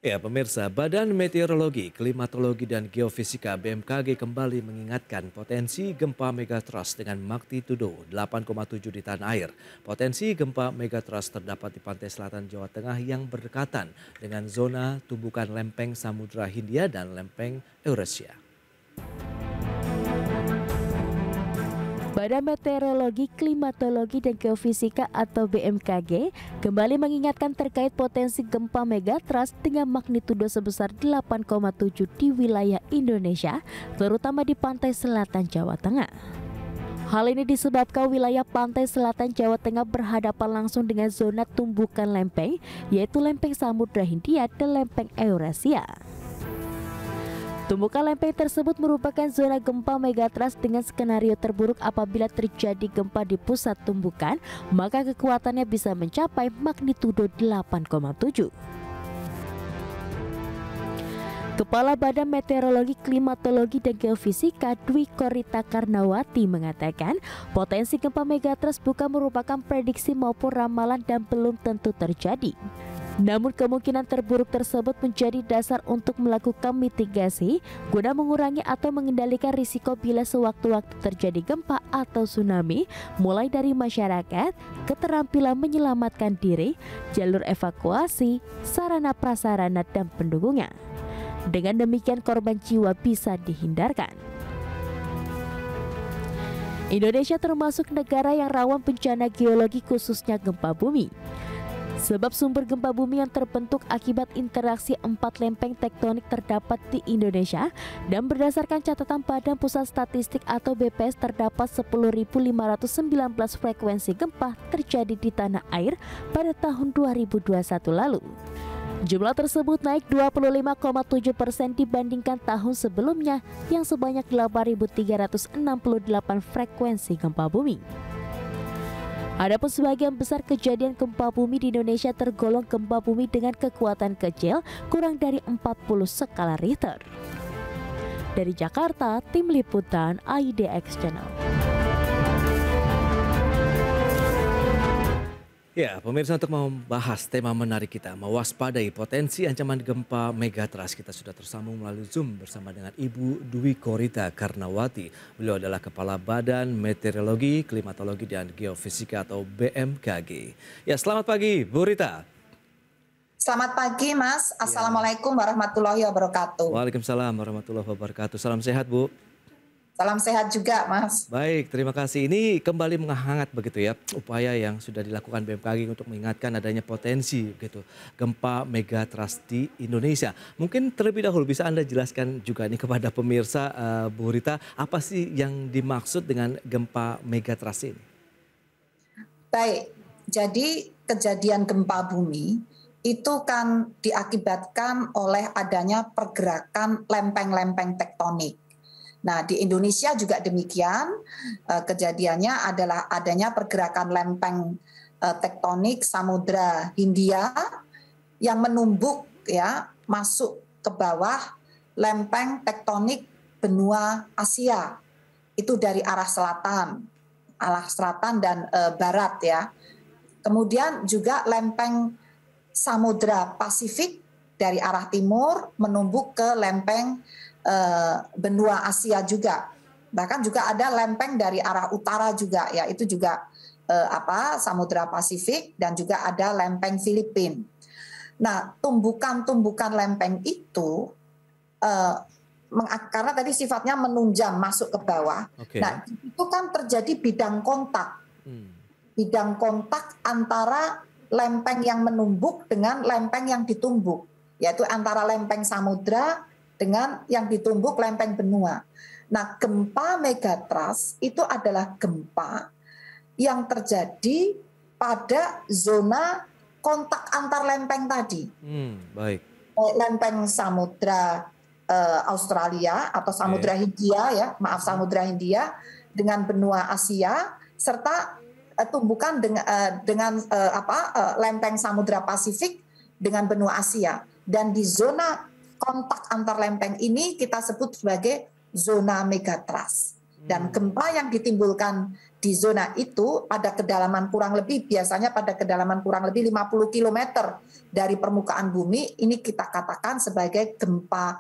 Ya, pemirsa, Badan Meteorologi, Klimatologi, dan Geofisika (BMKG) kembali mengingatkan potensi gempa megatrust dengan magnitudo 8,7 di tanah air. Potensi gempa megatrust terdapat di pantai selatan Jawa Tengah yang berdekatan dengan zona tumbukan lempeng Samudra Hindia dan lempeng Eurasia. Badan Meteorologi, Klimatologi, dan Geofisika atau BMKG kembali mengingatkan terkait potensi gempa megatrust dengan magnitudo sebesar 8,7 di wilayah Indonesia, terutama di pantai selatan Jawa Tengah. Hal ini disebabkan wilayah pantai selatan Jawa Tengah berhadapan langsung dengan zona tumbukan lempeng, yaitu lempeng Samudra Hindia dan lempeng Eurasia. Tumbukan lempeng tersebut merupakan zona gempa megatrust dengan skenario terburuk apabila terjadi gempa di pusat tumbukan, maka kekuatannya bisa mencapai magnitudo 8,7. Kepala Badan Meteorologi, Klimatologi, dan Geofisika Dwi Korita Karnawati mengatakan potensi gempa megatrust bukan merupakan prediksi maupun ramalan dan belum tentu terjadi. Namun kemungkinan terburuk tersebut menjadi dasar untuk melakukan mitigasi guna mengurangi atau mengendalikan risiko bila sewaktu-waktu terjadi gempa atau tsunami, mulai dari masyarakat, keterampilan menyelamatkan diri, jalur evakuasi, sarana prasarana, dan pendukungnya. Dengan demikian korban jiwa bisa dihindarkan. Indonesia termasuk negara yang rawan bencana geologi khususnya gempa bumi. Sebab sumber gempa bumi yang terbentuk akibat interaksi 4 lempeng tektonik terdapat di Indonesia, dan berdasarkan catatan Badan Pusat Statistik atau BPS terdapat 10.519 frekuensi gempa terjadi di tanah air pada tahun 2021 lalu. Jumlah tersebut naik 25,7% dibandingkan tahun sebelumnya yang sebanyak 8.368 frekuensi gempa bumi. Adapun sebagian besar kejadian gempa bumi di Indonesia tergolong gempa bumi dengan kekuatan kecil kurang dari 40 skala Richter. Dari Jakarta, Tim Liputan IDX Channel. Ya, pemirsa, untuk membahas tema menarik kita, mewaspadai potensi ancaman gempa megatrust, kita sudah tersambung melalui Zoom bersama dengan Ibu Dwi Korita Karnawati. Beliau adalah Kepala Badan Meteorologi, Klimatologi, dan Geofisika atau BMKG. Ya, selamat pagi, Bu Rita. Selamat pagi, Mas. Assalamualaikum warahmatullahi wabarakatuh. Waalaikumsalam warahmatullahi wabarakatuh. Salam sehat, Bu. Salam sehat juga, Mas. Baik, terima kasih. Ini kembali menghangat begitu ya, upaya yang sudah dilakukan BMKG untuk mengingatkan adanya potensi begitu gempa megatrust di Indonesia. Mungkin terlebih dahulu bisa Anda jelaskan juga nih kepada pemirsa, Bu Rita, apa sih yang dimaksud dengan gempa megatrust ini? Baik, jadi kejadian gempa bumi itu kan diakibatkan oleh adanya pergerakan lempeng-lempeng tektonik. Nah, di Indonesia juga demikian, kejadiannya adalah adanya pergerakan lempeng tektonik Samudra Hindia yang menumbuk ya masuk ke bawah lempeng tektonik benua Asia. Itu dari arah selatan dan barat ya. Kemudian juga lempeng Samudra Pasifik dari arah timur menumbuk ke lempeng benua Asia juga. Bahkan juga ada lempeng dari arah utara juga ya, itu juga Samudra Pasifik, dan juga ada lempeng Filipina. Nah, tumbukan-tumbukan lempeng itu karena tadi sifatnya menunjang masuk ke bawah. Okay. Nah, itu kan terjadi bidang kontak. Bidang kontak antara lempeng yang menumbuk dengan lempeng yang ditumbuk, yaitu antara lempeng samudra dengan yang ditumbuk lempeng benua. Nah, gempa megatrust itu adalah gempa yang terjadi pada zona kontak antar lempeng tadi. Baik. Lempeng samudra Australia atau Samudra Hindia ya, Samudra Hindia dengan benua Asia, serta tumbukan dengan lempeng Samudra Pasifik dengan benua Asia. Dan di zona kontak antar lempeng ini kita sebut sebagai zona megatrust. Dan gempa yang ditimbulkan di zona itu pada kedalaman kurang lebih, biasanya pada kedalaman kurang lebih 50 km dari permukaan bumi, ini kita katakan sebagai gempa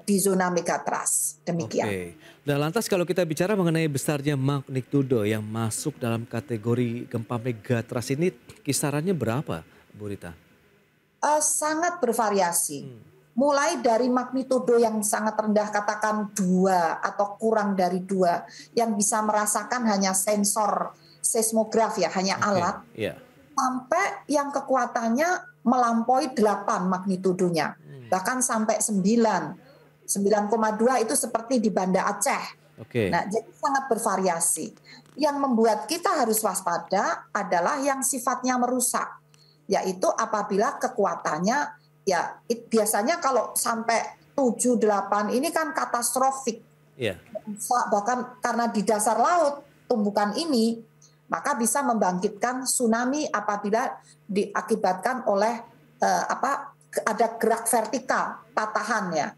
di zona megatrust. Demikian. Oke. Dan lantas kalau kita bicara mengenai besarnya magnitudo yang masuk dalam kategori gempa megatrust ini, kisarannya berapa, Bu Rita? Sangat bervariasi. Mulai dari magnitudo yang sangat rendah, katakan 2 atau kurang dari 2, yang bisa merasakan hanya sensor seismograf ya, hanya alat, sampai yang kekuatannya melampaui 8 magnitudonya, bahkan sampai 9, 9,2 itu seperti di Banda Aceh. Nah, jadi sangat bervariasi. Yang membuat kita harus waspada adalah yang sifatnya merusak, yaitu apabila kekuatannya ya biasanya kalau sampai 7, 8 ini kan katastrofik. Bahkan karena di dasar laut tumbukan ini, maka bisa membangkitkan tsunami apabila diakibatkan oleh ada gerak vertikal, patahan ya.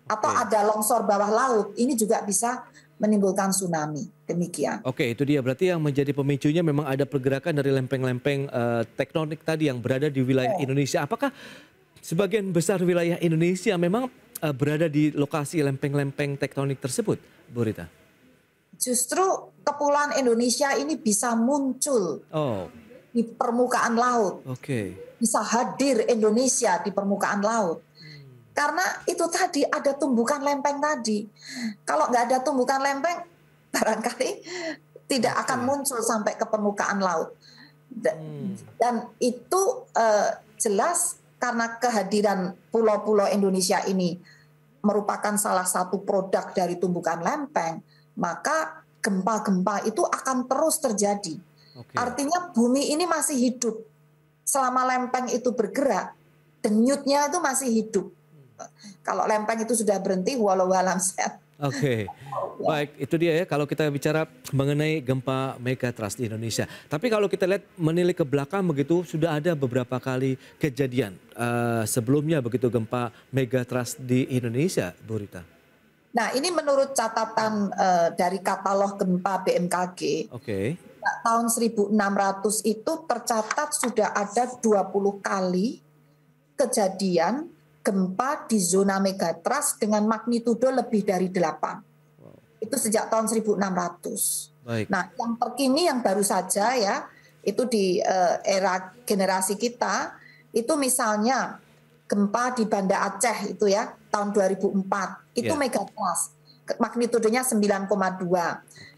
Atau ada longsor bawah laut, ini juga bisa menimbulkan tsunami. Demikian. Oke, itu dia. Berarti yang menjadi pemicunya memang ada pergerakan dari lempeng-lempeng tektonik tadi yang berada di wilayah Indonesia. Apakah sebagian besar wilayah Indonesia memang berada di lokasi lempeng-lempeng tektonik tersebut, Bu Rita? Justru kepulauan Indonesia ini bisa muncul di permukaan laut. Bisa hadir Indonesia di permukaan laut. Karena itu tadi ada tumbukan lempeng tadi. Kalau nggak ada tumbukan lempeng, barangkali tidak akan muncul sampai ke permukaan laut. Dan itu jelas karena kehadiran pulau-pulau Indonesia ini merupakan salah satu produk dari tumbukan lempeng, maka gempa-gempa itu akan terus terjadi. Artinya bumi ini masih hidup. Selama lempeng itu bergerak, denyutnya itu masih hidup. Kalau lempeng itu sudah berhenti, walau alam sehat. Baik, itu dia ya kalau kita bicara mengenai gempa megatrust di Indonesia. Tapi kalau kita lihat menilik ke belakang begitu, sudah ada beberapa kali kejadian sebelumnya begitu gempa megatrust di Indonesia, Bu Rita. Nah, ini menurut catatan dari katalog gempa BMKG. Tahun 1600 itu tercatat sudah ada 20 kali kejadian gempa di zona megatrust dengan magnitudo lebih dari 8. Itu sejak tahun 1600. Nah, yang terkini yang baru saja ya, itu di era generasi kita, itu misalnya gempa di Banda Aceh itu ya, tahun 2004. Itu megatrust, magnitudonya 9,2.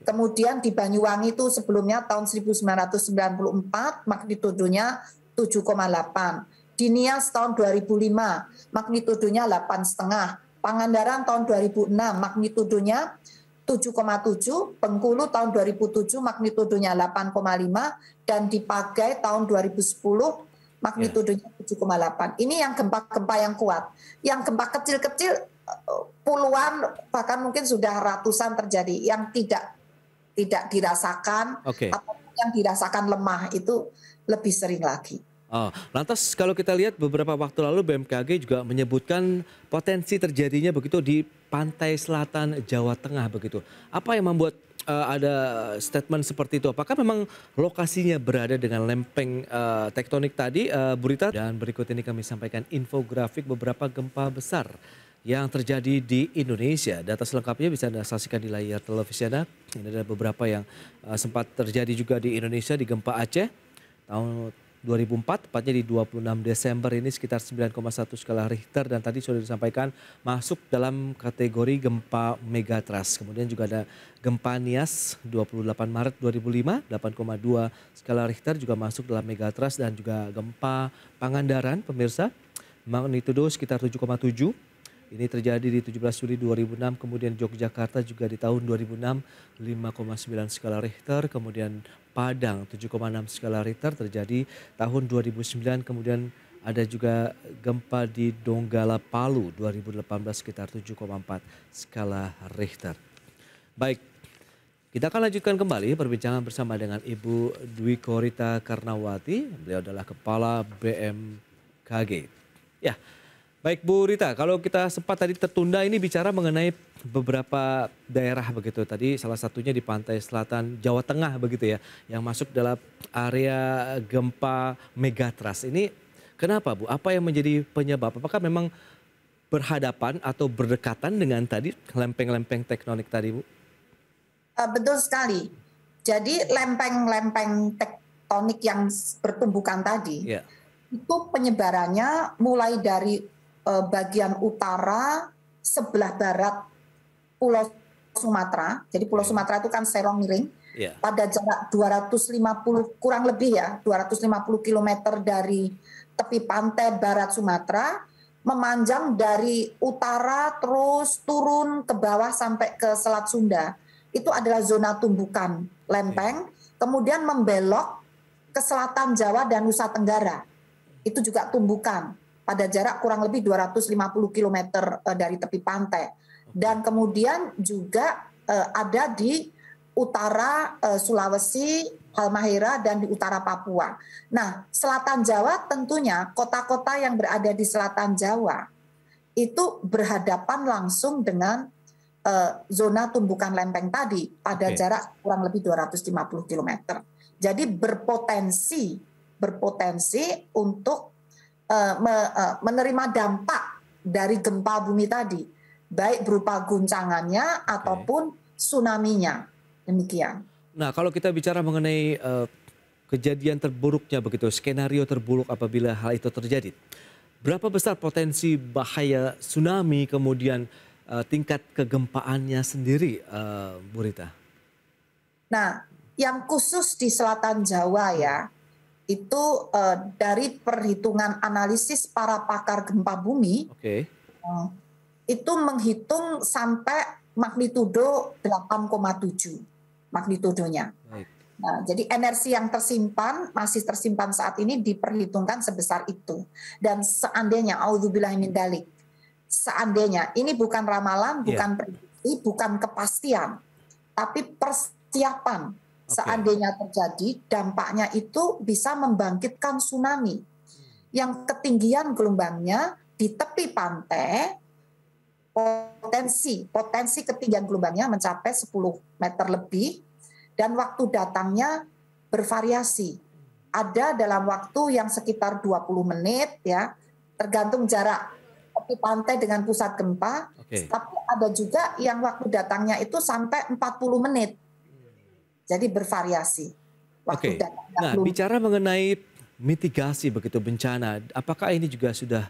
Kemudian di Banyuwangi itu sebelumnya tahun 1994, magnitudonya 7,8. Di Nias tahun 2005, magnitudonya 8,5. Pangandaran tahun 2006, magnitudonya 7,7. Bengkulu tahun 2007, magnitudonya 8,5. Dan di Pagai tahun 2010, magnitudonya 7,8. Ini yang gempa-gempa yang kuat. Yang gempa kecil-kecil puluhan, bahkan mungkin sudah ratusan terjadi. Yang tidak dirasakan, atau yang dirasakan lemah, itu lebih sering lagi. Lantas kalau kita lihat beberapa waktu lalu BMKG juga menyebutkan potensi terjadinya begitu di pantai selatan Jawa Tengah begitu. Apa yang membuat ada statement seperti itu? Apakah memang lokasinya berada dengan lempeng tektonik tadi, Bu Rita? Dan berikut ini kami sampaikan infografik beberapa gempa besar yang terjadi di Indonesia. Data selengkapnya bisa Anda saksikan di layar televisi Anda. Ini ada beberapa yang sempat terjadi juga di Indonesia, di gempa Aceh tahun 2004, tepatnya di 26 Desember ini sekitar 9,1 skala Richter, dan tadi sudah disampaikan masuk dalam kategori gempa megatrust. Kemudian juga ada gempa Nias 28 Maret 2005, 8,2 skala Richter juga masuk dalam megatrust, dan juga gempa Pangandaran pemirsa magnitudo sekitar 7,7. Ini terjadi di 17 Juli 2006, kemudian Yogyakarta juga di tahun 2006 5,9 skala Richter, kemudian Padang 7,6 skala Richter terjadi tahun 2009, kemudian ada juga gempa di Donggala Palu 2018 sekitar 7,4 skala Richter. Baik, kita akan lanjutkan kembali perbincangan bersama dengan Ibu Dwi Korita Karnawati, beliau adalah Kepala BMKG. Ya. Baik Bu Rita, kalau kita sempat tadi tertunda ini bicara mengenai beberapa daerah begitu. Tadi salah satunya di pantai selatan Jawa Tengah begitu ya, yang masuk dalam area gempa megatrust. Ini kenapa Bu? Apa yang menjadi penyebab? Apakah memang berhadapan atau berdekatan dengan tadi lempeng-lempeng tektonik tadi Bu? Betul sekali. Jadi lempeng-lempeng tektonik yang bertumbukan tadi, itu penyebarannya mulai dari bagian utara sebelah barat Pulau Sumatera. Jadi Pulau Sumatera itu kan serong miring. Pada jarak 250 kurang lebih ya, 250 km dari tepi pantai barat Sumatera, memanjang dari utara terus turun ke bawah sampai ke Selat Sunda. Itu adalah zona tumbukan lempeng, kemudian membelok ke selatan Jawa dan Nusa Tenggara. Itu juga tumbukan pada jarak kurang lebih 250 km dari tepi pantai. Dan kemudian juga ada di utara Sulawesi, Halmahera, dan di utara Papua. Nah, selatan Jawa tentunya kota-kota yang berada di selatan Jawa itu berhadapan langsung dengan zona tumbukan lempeng tadi pada jarak kurang lebih 250 km. Jadi berpotensi untuk menerima dampak dari gempa bumi tadi, baik berupa guncangannya ataupun tsunami-nya. Demikian. Nah, kalau kita bicara mengenai kejadian terburuknya begitu, skenario terburuk apabila hal itu terjadi, berapa besar potensi bahaya tsunami, kemudian tingkat kegempaannya sendiri, Bu Rita? Nah, yang khusus di selatan Jawa ya, itu dari perhitungan analisis para pakar gempa bumi, itu menghitung sampai magnitudo 8,7 magnitudonya. Nah, jadi energi yang masih tersimpan saat ini diperhitungkan sebesar itu. Dan seandainya, auzubillahi min dzalik, seandainya, ini bukan ramalan, bukan prediksi, bukan kepastian, tapi persiapan. Seandainya terjadi, dampaknya itu bisa membangkitkan tsunami yang ketinggian gelombangnya di tepi pantai, potensi ketinggian gelombangnya mencapai 10 meter lebih, dan waktu datangnya bervariasi. Ada dalam waktu yang sekitar 20 menit, ya, tergantung jarak tepi pantai dengan pusat gempa, tapi ada juga yang waktu datangnya itu sampai 40 menit. Jadi bervariasi. Nah, bicara mengenai mitigasi begitu bencana, apakah ini juga sudah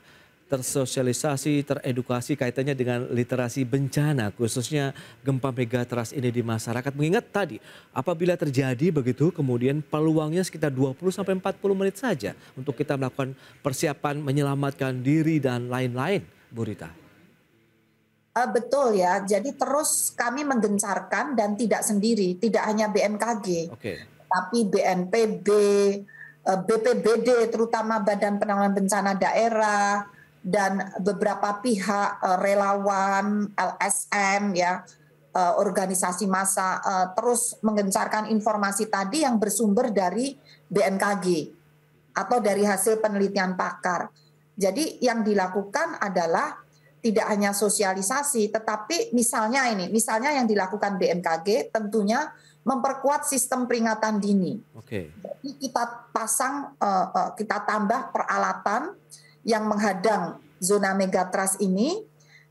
tersosialisasi, teredukasi kaitannya dengan literasi bencana, khususnya gempa megatrust ini di masyarakat? Mengingat tadi, apabila terjadi begitu, kemudian peluangnya sekitar 20-40 menit saja untuk kita melakukan persiapan menyelamatkan diri dan lain-lain, Bu Rita. Betul ya, jadi terus kami menggencarkan dan tidak sendiri, tidak hanya BMKG, tapi BNPB, BPBD, terutama Badan Penanggulangan Bencana Daerah, dan beberapa pihak relawan, LSM, ya, organisasi massa, terus menggencarkan informasi tadi yang bersumber dari BMKG atau dari hasil penelitian pakar. Jadi yang dilakukan adalah tidak hanya sosialisasi, tetapi misalnya yang dilakukan BMKG tentunya memperkuat sistem peringatan dini. Jadi kita kita tambah peralatan yang menghadang zona megatrust ini.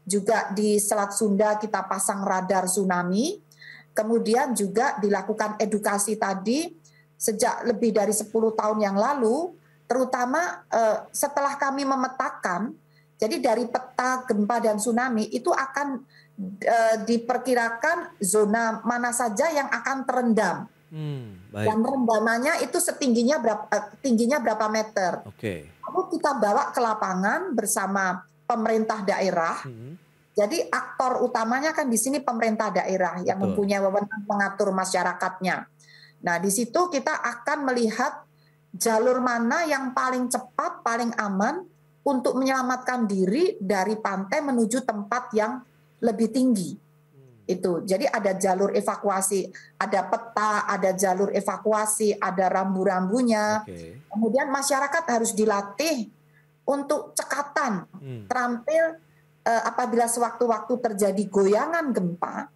Juga di Selat Sunda kita pasang radar tsunami. Kemudian juga dilakukan edukasi tadi sejak lebih dari 10 tahun yang lalu, terutama setelah kami memetakan. Jadi dari peta gempa dan tsunami itu akan diperkirakan zona mana saja yang akan terendam. Dan rendamannya itu tingginya berapa meter. Lalu kita bawa ke lapangan bersama pemerintah daerah. Jadi aktor utamanya kan di sini pemerintah daerah yang mempunyai wewenang mengatur masyarakatnya. Nah, di situ kita akan melihat jalur mana yang paling cepat, paling aman untuk menyelamatkan diri dari pantai menuju tempat yang lebih tinggi. Itu. Jadi ada jalur evakuasi, ada peta, ada jalur evakuasi, ada rambu-rambunya. Kemudian masyarakat harus dilatih untuk cekatan, terampil apabila sewaktu-waktu terjadi goyangan gempa,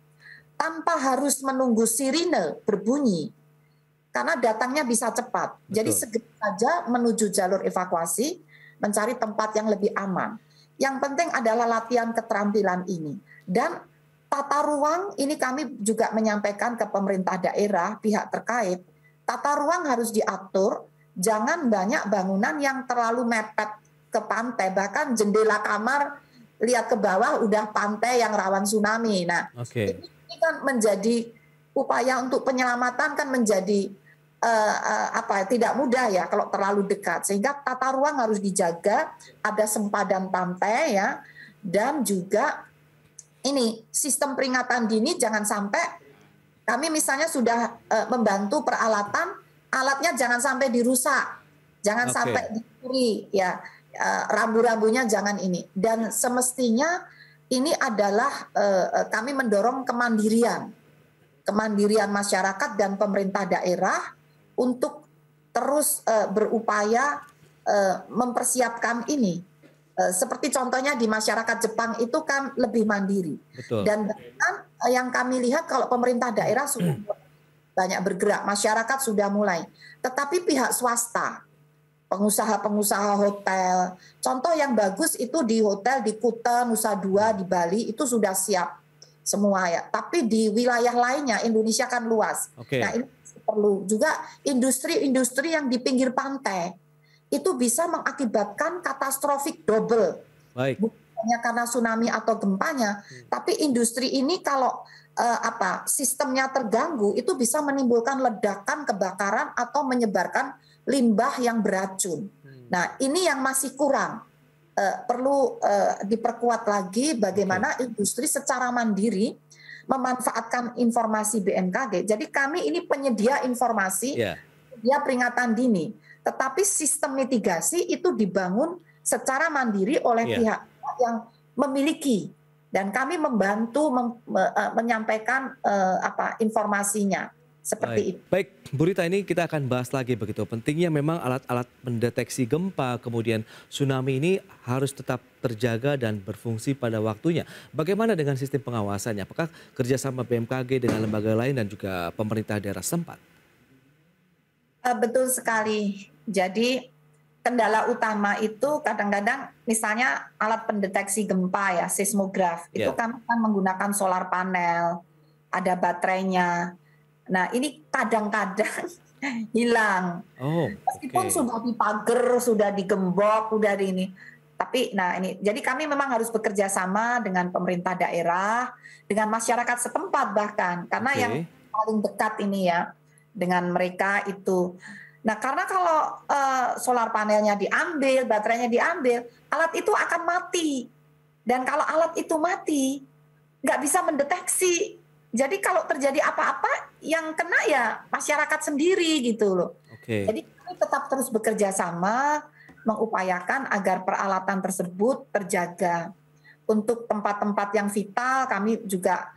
tanpa harus menunggu sirine berbunyi, karena datangnya bisa cepat. Jadi segera saja menuju jalur evakuasi, mencari tempat yang lebih aman. Yang penting adalah latihan keterampilan ini. Dan tata ruang ini kami juga menyampaikan ke pemerintah daerah, pihak terkait, tata ruang harus diatur, jangan banyak bangunan yang terlalu mepet ke pantai, bahkan jendela kamar lihat ke bawah udah pantai yang rawan tsunami. Nah, ini kan menjadi upaya untuk penyelamatan kan menjadi tidak mudah ya kalau terlalu dekat, sehingga tata ruang harus dijaga, ada sempadan pantai ya, dan juga ini sistem peringatan dini jangan sampai kami misalnya sudah membantu peralatan, alatnya jangan sampai dirusak, jangan sampai dicuri ya. Rambu-rambunya jangan ini, dan semestinya ini adalah kami mendorong kemandirian masyarakat dan pemerintah daerah untuk terus berupaya mempersiapkan ini. Seperti contohnya di masyarakat Jepang itu kan lebih mandiri. Betul. Dan bahkan yang kami lihat kalau pemerintah daerah sudah banyak bergerak, masyarakat sudah mulai, tetapi pihak swasta, pengusaha-pengusaha hotel. Contoh yang bagus itu di hotel di Kuta, Nusa Dua, di Bali itu sudah siap semua ya. Tapi di wilayah lainnya Indonesia kan luas. Nah ini perlu juga industri-industri yang di pinggir pantai itu bisa mengakibatkan katastrofik double. Bukan hanya karena tsunami atau gempanya, tapi industri ini kalau sistemnya terganggu itu bisa menimbulkan ledakan, kebakaran atau menyebarkan limbah yang beracun. Nah, ini yang masih kurang. Perlu diperkuat lagi bagaimana industri secara mandiri memanfaatkan informasi BMKG. Jadi kami ini penyedia informasi, penyedia peringatan dini. Tetapi sistem mitigasi itu dibangun secara mandiri oleh pihak yang memiliki. Dan kami membantu menyampaikan informasinya. Seperti itu. Baik, Bu Rita, ini kita akan bahas lagi begitu. Pentingnya memang alat-alat mendeteksi gempa, kemudian tsunami ini harus tetap terjaga dan berfungsi pada waktunya. Bagaimana dengan sistem pengawasannya? Apakah kerjasama BMKG dengan lembaga lain dan juga pemerintah daerah setempat? Betul sekali. Jadi kendala utama itu kadang-kadang misalnya alat pendeteksi gempa ya, seismograf, itu kan menggunakan solar panel, ada baterainya. Nah ini kadang-kadang hilang, meskipun sudah dipager, sudah digembok, sudah di ini. Tapi nah ini, jadi kami memang harus bekerja sama dengan pemerintah daerah, dengan masyarakat setempat bahkan, karena yang paling dekat ini ya dengan mereka itu. Nah karena kalau solar panelnya diambil, baterainya diambil, alat itu akan mati. Dan kalau alat itu mati, nggak bisa mendeteksi. Jadi kalau terjadi apa-apa yang kena ya masyarakat sendiri gitu loh. Jadi kami tetap terus bekerja sama mengupayakan agar peralatan tersebut terjaga. Untuk tempat-tempat yang vital kami juga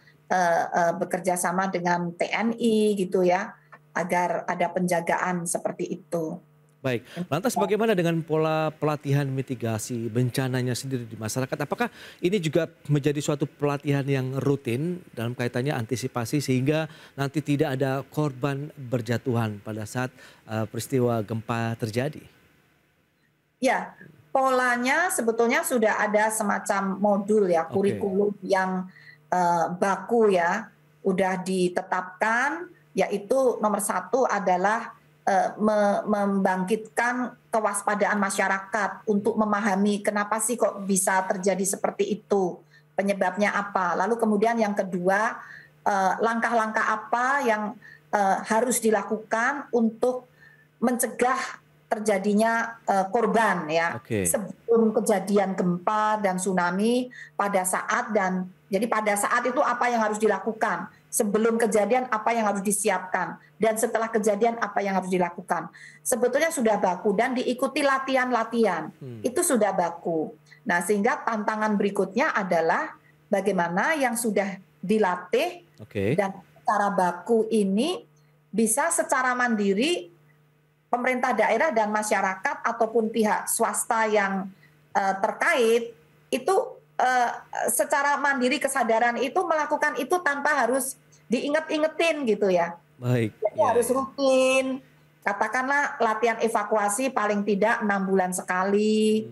bekerja sama dengan TNI gitu ya, agar ada penjagaan seperti itu. Baik, lantas bagaimana dengan pola pelatihan mitigasi bencananya sendiri di masyarakat? Apakah ini juga menjadi suatu pelatihan yang rutin dalam kaitannya antisipasi sehingga nanti tidak ada korban berjatuhan pada saat peristiwa gempa terjadi? Ya, polanya sebetulnya sudah ada semacam modul ya, kurikulum yang baku ya, udah ditetapkan, yaitu nomor 1 adalah membangkitkan kewaspadaan masyarakat untuk memahami kenapa sih kok bisa terjadi seperti itu, penyebabnya apa. Lalu kemudian yang kedua, langkah-langkah apa yang harus dilakukan untuk mencegah terjadinya korban ya sebelum kejadian gempa dan tsunami, pada saat dan jadi pada saat itu apa yang harus dilakukan, sebelum kejadian apa yang harus disiapkan, dan setelah kejadian apa yang harus dilakukan. Sebetulnya sudah baku dan diikuti latihan-latihan, itu sudah baku. Nah sehingga tantangan berikutnya adalah bagaimana yang sudah dilatih dan secara baku ini bisa secara mandiri pemerintah daerah dan masyarakat ataupun pihak swasta yang terkait itu secara mandiri kesadaran itu melakukan itu tanpa harus diinget-ingetin gitu ya. Baik. Jadi harus rutin. Katakanlah latihan evakuasi paling tidak 6 bulan sekali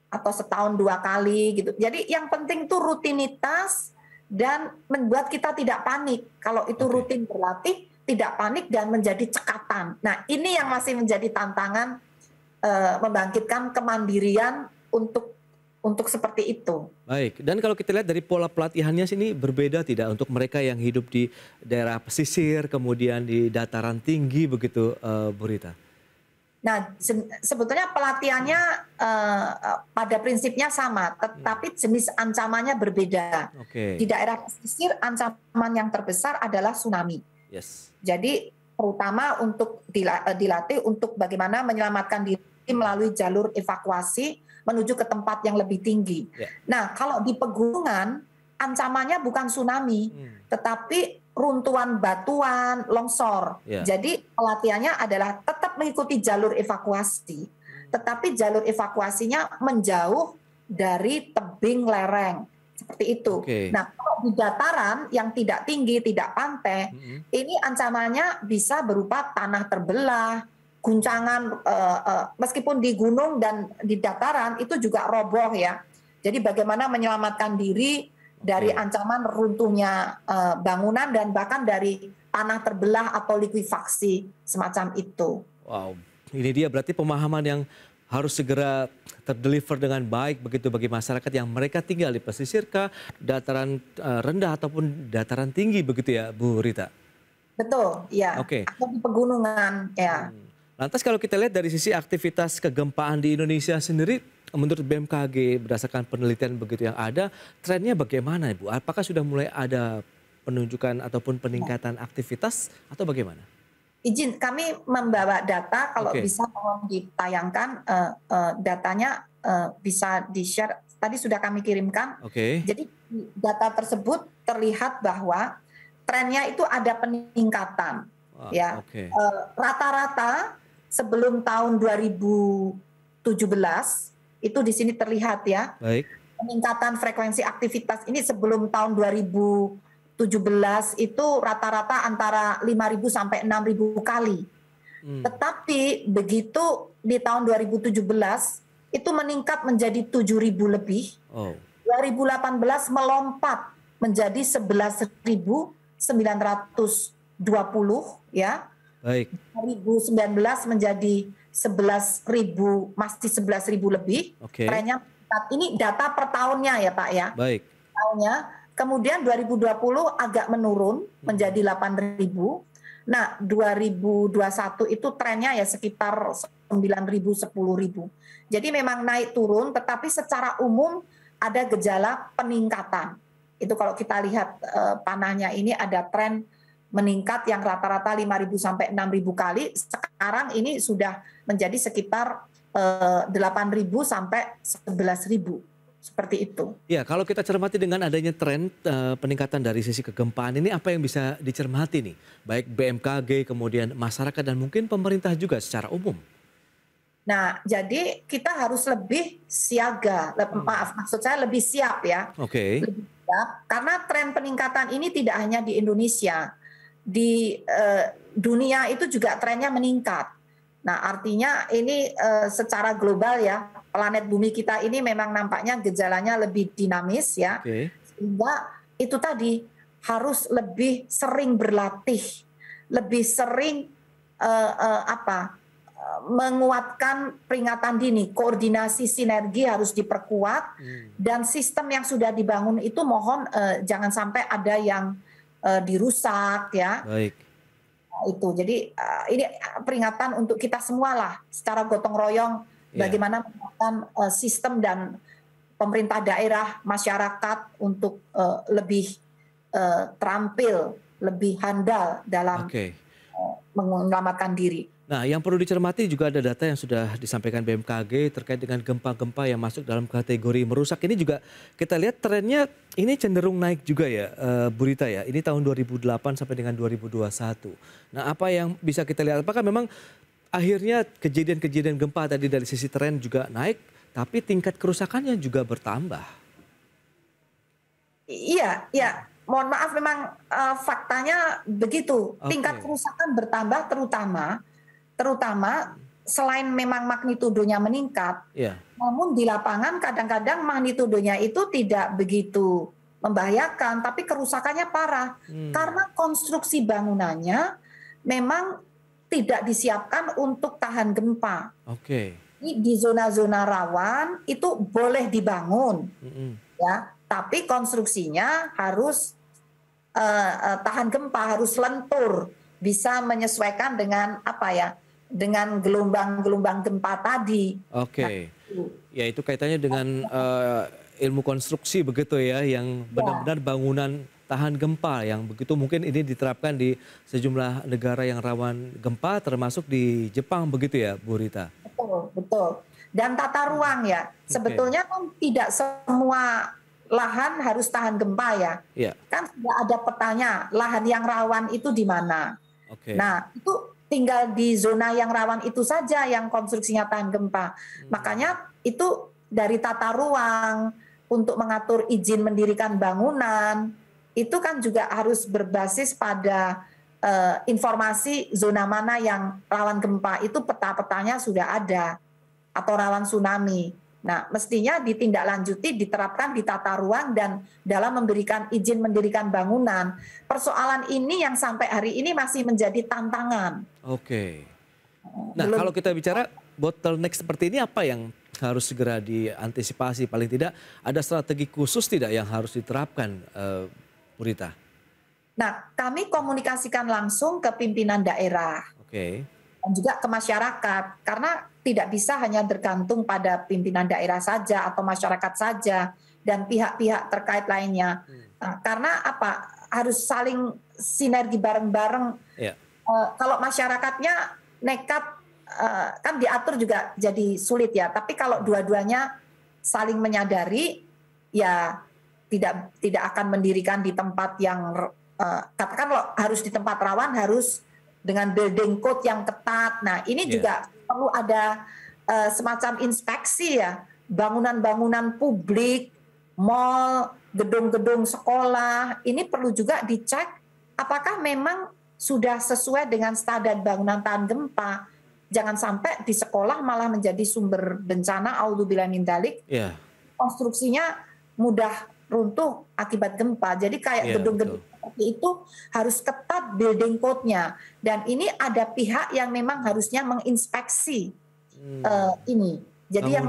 atau setahun 2 kali gitu. Jadi yang penting itu rutinitas dan membuat kita tidak panik. Kalau itu rutin berlatih, tidak panik dan menjadi cekatan. Nah, ini yang masih menjadi tantangan membangkitkan kemandirian untuk seperti itu. Baik, dan kalau kita lihat dari pola pelatihannya sini berbeda tidak untuk mereka yang hidup di daerah pesisir, kemudian di dataran tinggi begitu, Bu Rita? Nah, sebetulnya pelatihannya pada prinsipnya sama, tetapi jenis ancamannya berbeda. Di daerah pesisir ancaman yang terbesar adalah tsunami. Jadi terutama untuk dilatih untuk bagaimana menyelamatkan diri melalui jalur evakuasi menuju ke tempat yang lebih tinggi. Nah, kalau di pegunungan ancamannya bukan tsunami, tetapi runtuhan batuan, longsor. Jadi pelatihannya adalah tetap mengikuti jalur evakuasi, tetapi jalur evakuasinya menjauh dari tebing lereng. Seperti itu. Nah, kalau di dataran yang tidak tinggi, tidak pantai, ini ancamannya bisa berupa tanah terbelah, guncangan, meskipun di gunung dan di dataran itu juga roboh ya. Jadi bagaimana menyelamatkan diri dari ancaman runtuhnya bangunan dan bahkan dari tanah terbelah atau likuifaksi semacam itu. Wow, ini dia berarti pemahaman yang harus segera terdeliver dengan baik begitu bagi masyarakat yang mereka tinggal di pesisir kah, dataran rendah ataupun dataran tinggi begitu ya, Bu Rita? Betul, ya. Atau di pegunungan, ya. Lantas kalau kita lihat dari sisi aktivitas kegempaan di Indonesia sendiri, menurut BMKG berdasarkan penelitian begitu yang ada, trennya bagaimana Ibu? Apakah sudah mulai ada penunjukan ataupun peningkatan aktivitas atau bagaimana? Izin, kami membawa data, kalau bisa mohon ditayangkan datanya, bisa di-share. Tadi sudah kami kirimkan. Jadi data tersebut terlihat bahwa trennya itu ada peningkatan. Rata-rata sebelum tahun 2017 itu di sini terlihat ya. Peningkatan frekuensi aktivitas ini sebelum tahun 2017 itu rata-rata antara 5.000 sampai 6.000 kali. Tetapi begitu di tahun 2017 itu meningkat menjadi 7.000 lebih. 2018 melompat menjadi 11.920 ya. 2019 menjadi 11.000, masih 11.000 lebih. Trennya ini data per tahunnya ya Pak ya. Tahunnya. Kemudian 2020 agak menurun menjadi 8.000. Nah, 2021 itu trennya ya sekitar 9.000, 10.000. Jadi memang naik turun, tetapi secara umum ada gejala peningkatan. Itu kalau kita lihat panahnya ini ada tren meningkat yang rata-rata 5.000 sampai 6.000 kali. Sekarang ini sudah menjadi sekitar 8.000 sampai 11.000. Seperti itu. Ya, kalau kita cermati dengan adanya tren peningkatan dari sisi kegempaan ini, apa yang bisa dicermati nih? Baik BMKG, kemudian masyarakat dan mungkin pemerintah juga secara umum. Nah, jadi kita harus lebih siaga, maksud saya lebih siap ya. Lebih siap, karena tren peningkatan ini tidak hanya di Indonesia, di dunia itu juga trennya meningkat. Nah, artinya ini secara global ya, planet bumi kita ini memang nampaknya gejalanya lebih dinamis ya. Sehingga itu tadi harus lebih sering berlatih, lebih sering menguatkan peringatan dini, koordinasi sinergi harus diperkuat, dan sistem yang sudah dibangun itu mohon jangan sampai ada yang dirusak ya. Itu jadi ini peringatan untuk kita semua lah secara gotong royong bagaimana menguatkan sistem dan pemerintah daerah, masyarakat untuk lebih terampil, lebih handal dalam menyelamatkan diri. Nah, yang perlu dicermati juga ada data yang sudah disampaikan BMKG terkait dengan gempa-gempa yang masuk dalam kategori merusak. Ini juga kita lihat trennya ini cenderung naik juga ya, Bu Rita ya. Ini tahun 2008 sampai dengan 2021. Nah, apa yang bisa kita lihat? Apakah memang akhirnya kejadian-kejadian gempa tadi dari sisi tren juga naik, tapi tingkat kerusakannya juga bertambah. Iya, ya. Mohon maaf memang faktanya begitu. Tingkat kerusakan bertambah terutama selain memang magnitudonya meningkat, namun di lapangan kadang-kadang magnitudonya itu tidak begitu membahayakan, tapi kerusakannya parah karena konstruksi bangunannya memang tidak disiapkan untuk tahan gempa. Di zona-zona rawan itu boleh dibangun, ya, tapi konstruksinya harus tahan gempa, harus lentur, bisa menyesuaikan dengan dengan gelombang-gelombang gempa tadi. Ya itu kaitannya dengan ilmu konstruksi begitu ya, yang benar-benar bangunan tahan gempa yang begitu mungkin ini diterapkan di sejumlah negara yang rawan gempa termasuk di Jepang begitu ya Bu Rita? Betul. Dan tata ruang ya, sebetulnya kan tidak semua lahan harus tahan gempa ya. Kan sudah ada petanya lahan yang rawan itu di mana. Nah itu tinggal di zona yang rawan itu saja yang konstruksinya tahan gempa. Makanya itu dari tata ruang untuk mengatur izin mendirikan bangunan, itu kan juga harus berbasis pada informasi zona mana yang rawan gempa, itu peta-petanya sudah ada, atau rawan tsunami. Nah, mestinya ditindaklanjuti, diterapkan di tata ruang dan dalam memberikan izin mendirikan bangunan. Persoalan ini yang sampai hari ini masih menjadi tantangan. Nah, kalau kita bicara bottleneck seperti ini, apa yang harus segera diantisipasi? Paling tidak ada strategi khusus tidak yang harus diterapkan, Bu Rita? Nah, kami komunikasikan langsung ke pimpinan daerah. Dan juga ke masyarakat, karena tidak bisa hanya tergantung pada pimpinan daerah saja atau masyarakat saja dan pihak-pihak terkait lainnya. Karena harus saling sinergi bareng-bareng. Kalau masyarakatnya nekat kan diatur juga jadi sulit ya. Tapi kalau dua-duanya saling menyadari, ya tidak akan mendirikan di tempat yang katakan kalau harus di tempat rawan harus dengan building code yang ketat. Nah, ini juga perlu ada semacam inspeksi ya, bangunan-bangunan publik, mal, gedung-gedung sekolah, ini perlu juga dicek apakah memang sudah sesuai dengan standar bangunan tahan gempa. Jangan sampai di sekolah malah menjadi sumber bencana, audzubillahi min dzalik. Konstruksinya mudah runtuh akibat gempa. Jadi kayak gedung-gedung seperti itu harus ketat building code-nya. Dan ini ada pihak yang memang harusnya menginspeksi ini. Jadi yang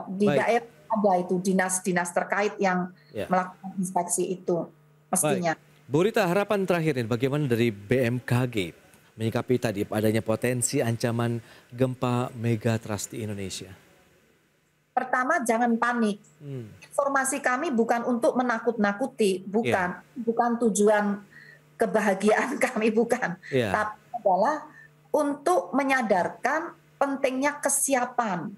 di daerah ada itu dinas-dinas terkait yang melakukan inspeksi itu mestinya. Bu Rita, harapan terakhir ini bagaimana dari BMKG menyikapi tadi adanya potensi ancaman gempa megatrust di Indonesia? Pertama, jangan panik. Informasi kami bukan untuk menakut-nakuti, bukan tujuan kebahagiaan kami, bukan. Tapi adalah untuk menyadarkan pentingnya kesiapan.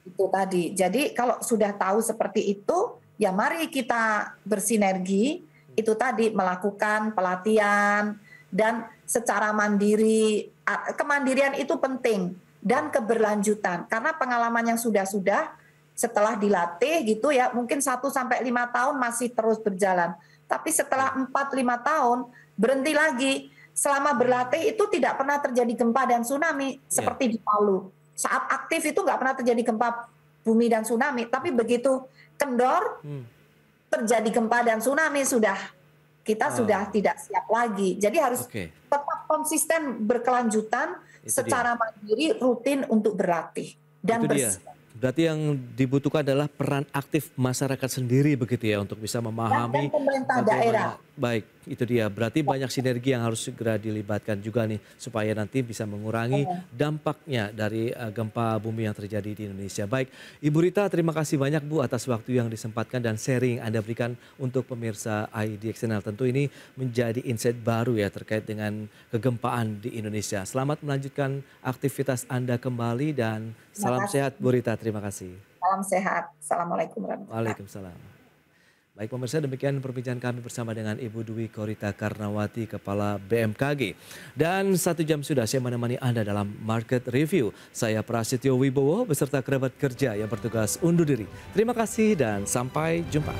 Itu tadi. Jadi kalau sudah tahu seperti itu, ya mari kita bersinergi, itu tadi melakukan pelatihan dan secara mandiri. Kemandirian itu penting dan keberlanjutan, karena pengalaman yang sudah setelah dilatih gitu ya, mungkin 1 sampai 5 tahun masih terus berjalan. Tapi setelah 4-5 tahun berhenti lagi. Selama berlatih itu tidak pernah terjadi gempa dan tsunami seperti di Palu. Saat aktif itu nggak pernah terjadi gempa bumi dan tsunami. Tapi begitu kendor terjadi gempa dan tsunami kita sudah tidak siap lagi. Jadi harus tetap konsisten berkelanjutan secara mandiri, rutin untuk berlatih dan bersiap. Berarti yang dibutuhkan adalah peran aktif masyarakat sendiri begitu ya, untuk bisa memahami dan pemerintah daerah. Baik, itu dia. Berarti banyak sinergi yang harus segera dilibatkan juga nih supaya nanti bisa mengurangi dampaknya dari gempa bumi yang terjadi di Indonesia. Baik, Ibu Rita, terima kasih banyak Bu atas waktu yang disempatkan dan sharing Anda berikan untuk pemirsa IDX Channel. Tentu ini menjadi insight baru ya terkait dengan kegempaan di Indonesia. Selamat melanjutkan aktivitas Anda kembali dan salam sehat Bu Rita. Terima kasih. Salam sehat. Assalamualaikum warahmatullahi wabarakatuh. Waalaikumsalam. Baik pemirsa, demikian perbincangan kami bersama dengan Ibu Dwi Korita Karnawati, Kepala BMKG. Dan 1 jam sudah saya menemani Anda dalam Market Review. Saya Prasetyo Wibowo beserta kerabat kerja yang bertugas undur diri. Terima kasih dan sampai jumpa.